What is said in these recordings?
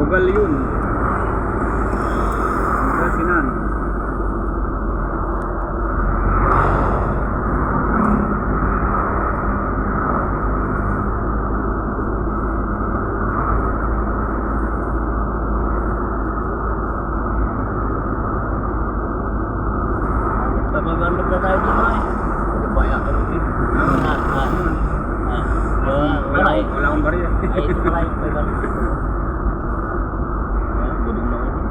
Bugal yun. Pangasinan. Magandang na tayo dito eh. Ano ba yan? Wala akong bariya. Ay, ito pala yung may bariya. Bunong na ulit.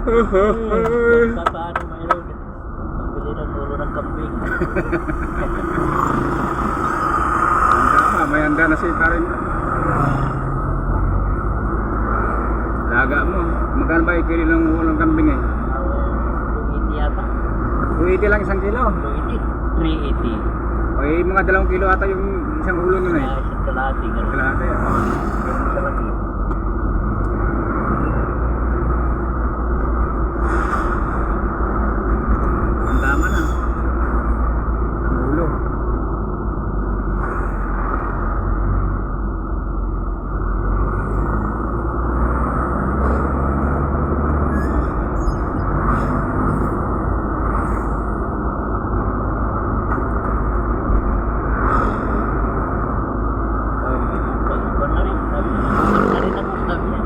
Paano mayroon? Pambili ng ulo ng kambing. May handa na si Karin. Laga mo. Magkano ba yung kilo ng ulong kambing eh? 280 yata. 280 lang isang kilo. 280. 380. O mga 2 kilo ata yung isang ulo nun eh. Isang kalahati. Kalahati ah. Ganun sa laki. Ang tama na. Ang ulo.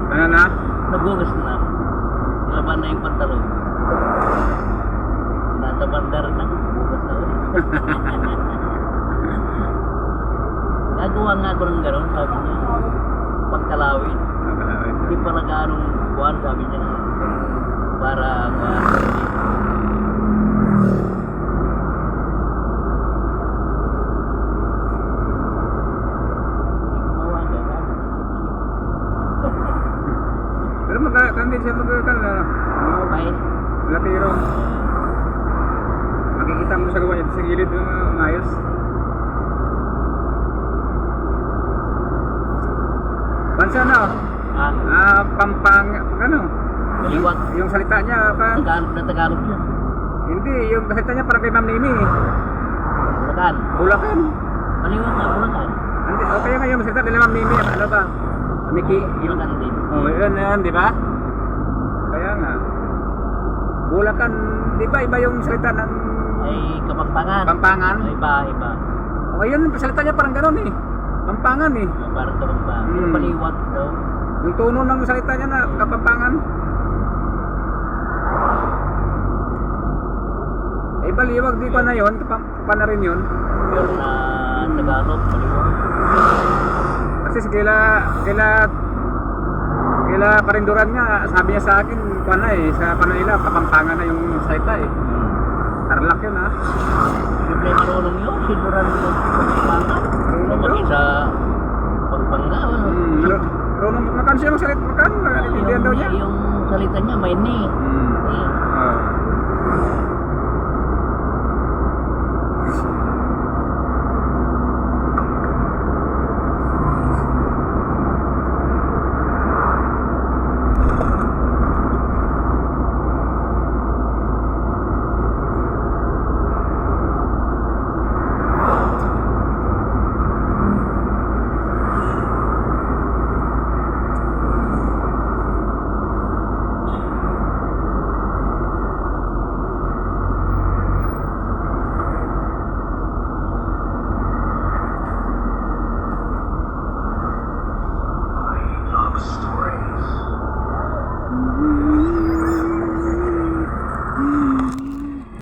Ano na? Nagugas na. Nilaban na yung pantalon. Tinatabandar na. Nagugas na ulit. Gagawa nga ako ng gano'n, sabi niya. Pagkalawin. Hindi pala ganong buwan, sabi niya. Para Pero magkakandil siya magkakala. may Latiro. Makikita mo sa gawa niya sa gilid maayos. Bansa na oh. Pampang, ano? Baliwag. Yung salita niya, Tagalog na Tagalog yun. hindi, yung salita niya parang kay Ma'am Nimi. Bulacan. Bulacan. Baliwag na, Bulacan. Hindi, okay nga yung salita nila Ma'am Nimi, ano ba? Miki. Bulacan din. Oh, yun, di ba? Kaya nga. Bulacan, di ba iba yung salita ng Ay Kapampangan. Pampangan? Iba. O yun, salita niya parang gano'n eh. Pampangan eh. Parang Kapampangan. Pero baliwag daw. Yung tono ng salita niya na Kapampangan. Eh baliwag di pa na yun, pa na rin yun. Pero na Tagalog, baliwag. Kasi kila Parinduran nga, sabi niya sa akin, kuwan na eh, sa Panayla, Kapampangan na yung salita eh. Tarlac yun ah. Siyempre marunong yun, sinuran ng Kapampangan. Lumaki sa Pampanga. Marunong makan siya magsalita, makan, naiintindihan daw niya. Yung salita niya, may ni.